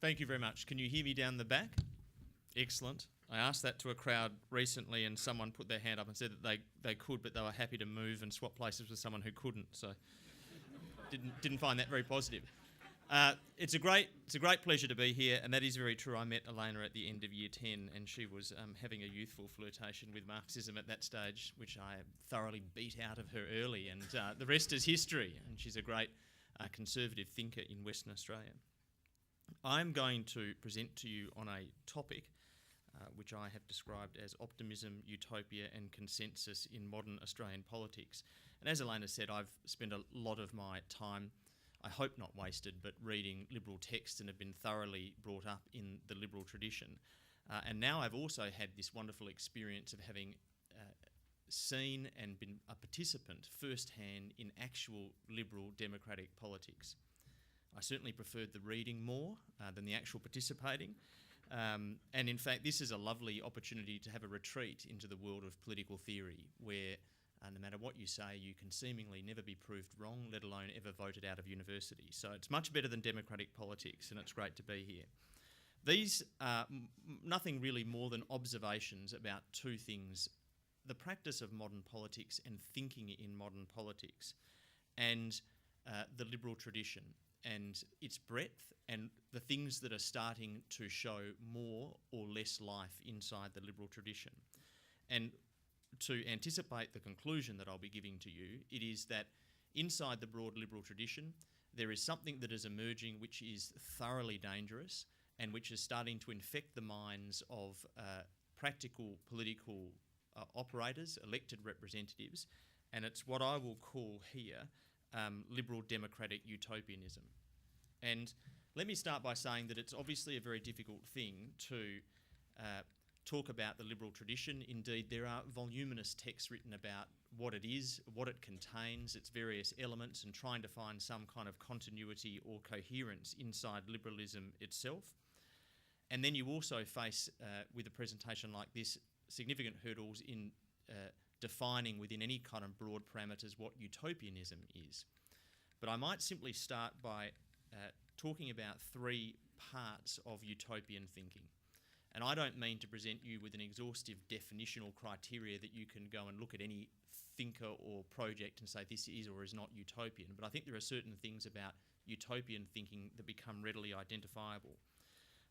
Thank you very much. Can you hear me down the back? Excellent. I asked that to a crowd recently and someone put their hand up and said that they could, but they were happy to move and swap places with someone who couldn't, so didn't find that very positive. It's a great pleasure to be here, and that is very true. I met Elena at the end of Year 10, and she was having a youthful flirtation with Marxism at that stage, which I thoroughly beat out of her early, and the rest is history, and she's a great conservative thinker in Western Australia. I'm going to present to you on a topic which I have described as optimism, utopia and consensus in modern Australian politics. And as Elena said, I've spent a lot of my time, I hope not wasted, but reading liberal texts and have been thoroughly brought up in the liberal tradition. And now I've also had this wonderful experience of having seen and been a participant firsthand in actual liberal democratic politics. I certainly preferred the reading more than the actual participating. And in fact, this is a lovely opportunity to have a retreat into the world of political theory where no matter what you say, you can seemingly never be proved wrong, let alone ever voted out of university. So it's much better than democratic politics, and it's great to be here. These are nothing really more than observations about two things: the practice of modern politics and thinking in modern politics, and the liberal tradition and its breadth and the things that are starting to show more or less life inside the liberal tradition. And to anticipate the conclusion that I'll be giving to you, it is that inside the broad liberal tradition, there is something that is emerging which is thoroughly dangerous and which is starting to infect the minds of practical political operators, elected representatives, and it's what I will call here liberal democratic utopianism. And let me start by saying that it's obviously a very difficult thing to talk about the liberal tradition. Indeed, there are voluminous texts written about what it is, what it contains, its various elements, and trying to find some kind of continuity or coherence inside liberalism itself. And then you also face, with a presentation like this, significant hurdles in defining within any kind of broad parameters what utopianism is. But I might simply start by talking about three parts of utopian thinking. And I don't mean to present you with an exhaustive definitional criteria that you can go and look at any thinker or project and say this is or is not utopian, but I think there are certain things about utopian thinking that become readily identifiable.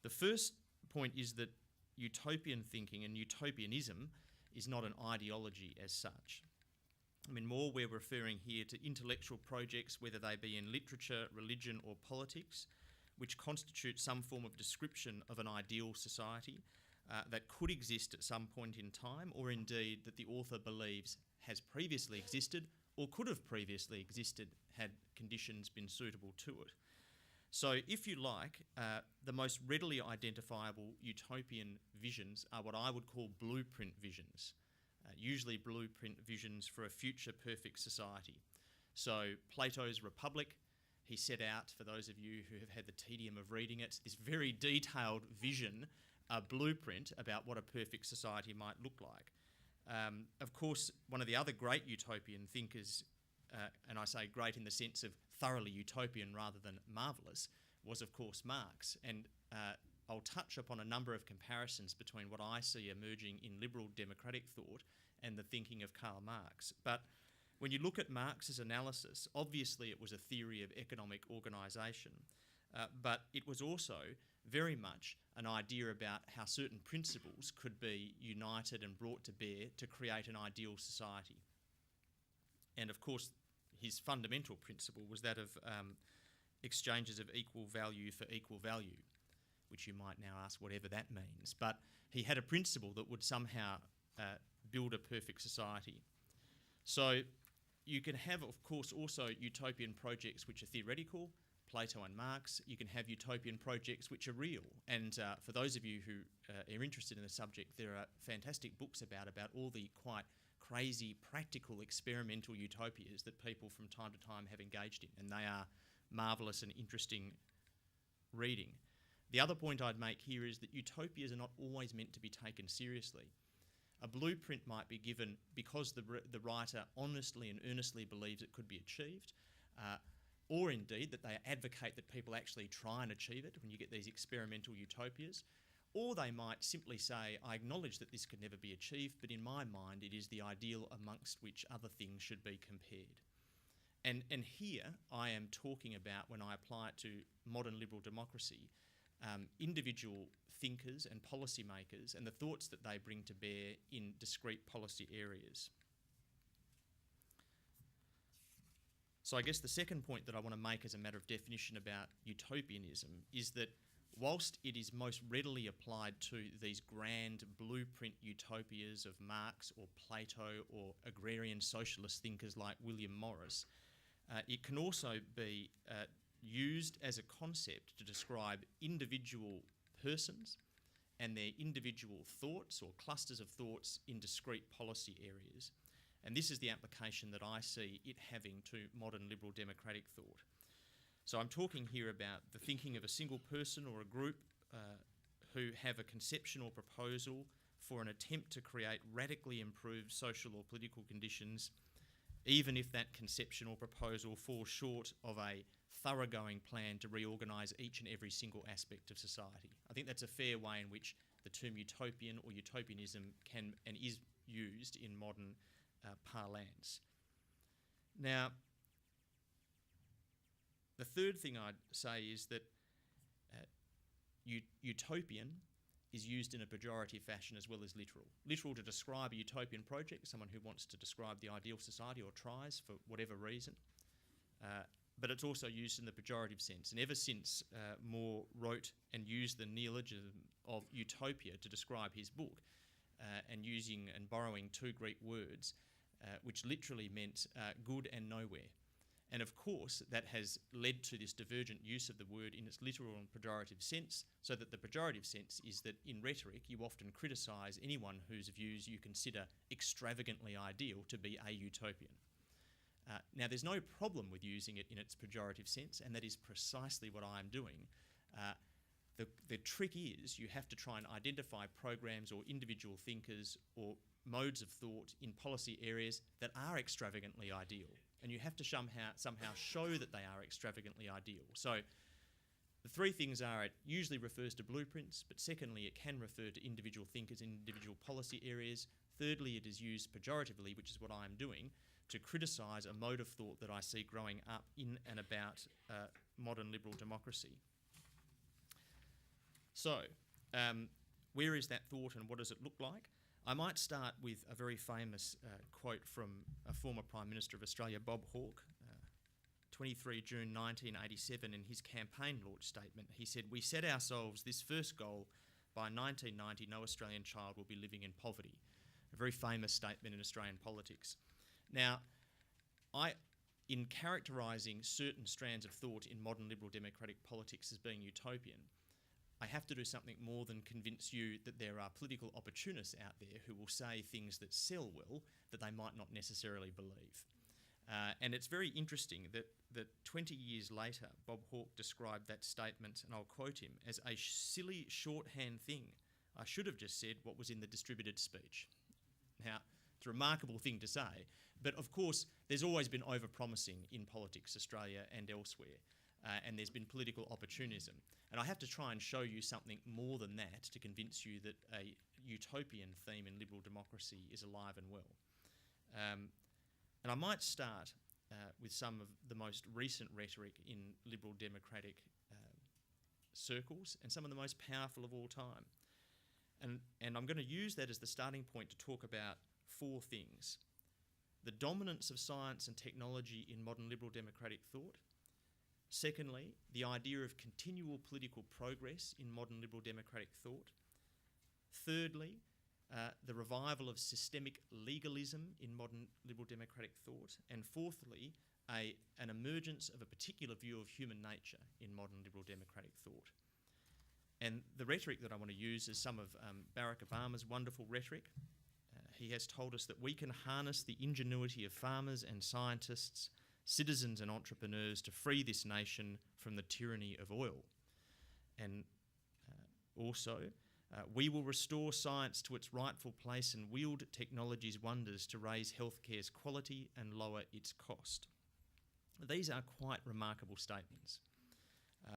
The first point is that utopian thinking and utopianism is not an ideology as such. I mean, more we're referring here to intellectual projects, whether they be in literature, religion or politics, which constitute some form of description of an ideal society that could exist at some point in time, or indeed that the author believes has previously existed or could have previously existed had conditions been suitable to it. So if you like, the most readily identifiable utopian visions are what I would call blueprint visions, usually blueprint visions for a future perfect society. So Plato's Republic, he set out, for those of you who have had the tedium of reading it, this very detailed vision, a blueprint about what a perfect society might look like. Of course, one of the other great utopian thinkers, and I say great in the sense of thoroughly utopian rather than marvellous, was of course Marx. And I'll touch upon a number of comparisons between what I see emerging in liberal democratic thought and the thinking of Karl Marx. But when you look at Marx's analysis, obviously it was a theory of economic organisation, but it was also very much an idea about how certain principles could be united and brought to bear to create an ideal society. And of course, his fundamental principle was that of exchanges of equal value for equal value, which you might now ask whatever that means. But he had a principle that would somehow build a perfect society. So you can have, of course, also utopian projects which are theoretical, Plato and Marx. You can have utopian projects which are real. And for those of you who are interested in the subject, there are fantastic books about all the quite crazy, practical, experimental utopias that people from time to time have engaged in. And they are marvellous and interesting reading. The other point I'd make here is that utopias are not always meant to be taken seriously. A blueprint might be given because the writer honestly and earnestly believes it could be achieved. or indeed that they advocate that people actually try and achieve it when you get these experimental utopias. Or they might simply say, I acknowledge that this could never be achieved, but in my mind it is the ideal amongst which other things should be compared. And here I am talking about, when I apply it to modern liberal democracy, individual thinkers and policymakers and the thoughts that they bring to bear in discrete policy areas. So I guess the second point that I want to make as a matter of definition about utopianism is that whilst it is most readily applied to these grand blueprint utopias of Marx or Plato or agrarian socialist thinkers like William Morris, it can also be used as a concept to describe individual persons and their individual thoughts or clusters of thoughts in discrete policy areas. And this is the application that I see it having to modern liberal democratic thought. So I'm talking here about the thinking of a single person or a group who have a conception or proposal for an attempt to create radically improved social or political conditions, even if that conception or proposal falls short of a thoroughgoing plan to reorganise each and every single aspect of society. I think that's a fair way in which the term utopian or utopianism can and is used in modern parlance. Now, the third thing I'd say is that utopian is used in a pejorative fashion as well as literal. Literal to describe a utopian project, someone who wants to describe the ideal society or tries for whatever reason. But it's also used in the pejorative sense. And ever since More wrote and used the neologism of utopia to describe his book, and using and borrowing two Greek words, which literally meant good and nowhere. And of course, that has led to this divergent use of the word in its literal and pejorative sense, so that the pejorative sense is that in rhetoric you often criticise anyone whose views you consider extravagantly ideal to be a utopian. Now, there's no problem with using it in its pejorative sense, and that is precisely what I am doing. The trick is you have to try and identify programs or individual thinkers or modes of thought in policy areas that are extravagantly ideal. And you have to somehow show that they are extravagantly ideal. So the three things are, it usually refers to blueprints, but secondly, it can refer to individual thinkers in individual policy areas. Thirdly, it is used pejoratively, which is what I am doing, to criticise a mode of thought that I see growing up in and about modern liberal democracy. So, where is that thought and what does it look like? I might start with a very famous quote from a former Prime Minister of Australia, Bob Hawke, 23 June 1987, in his campaign launch statement. He said, "We set ourselves this first goal: by 1990, no Australian child will be living in poverty." A very famous statement in Australian politics. Now, in characterising certain strands of thought in modern liberal democratic politics as being utopian, I have to do something more than convince you that there are political opportunists out there who will say things that sell well that they might not necessarily believe. And it's very interesting that 20 years later, Bob Hawke described that statement, and I'll quote him, as a silly shorthand thing. I should have just said what was in the distributed speech. Now, it's a remarkable thing to say, but of course, there's always been over-promising in politics, Australia and elsewhere. And there's been political opportunism. And I have to try and show you something more than that to convince you that a utopian theme in liberal democracy is alive and well. And I might start with some of the most recent rhetoric in liberal democratic circles and some of the most powerful of all time. And I'm going to use that as the starting point to talk about four things: the dominance of science and technology in modern liberal democratic thought. Secondly, the idea of continual political progress in modern liberal democratic thought. Thirdly, the revival of systemic legalism in modern liberal democratic thought. And fourthly, an emergence of a particular view of human nature in modern liberal democratic thought. And the rhetoric that I want to use is some of Barack Obama's wonderful rhetoric. He has told us that we can harness the ingenuity of farmers and scientists, citizens and entrepreneurs to free this nation from the tyranny of oil. And also, we will restore science to its rightful place and wield technology's wonders to raise healthcare's quality and lower its cost. These are quite remarkable statements.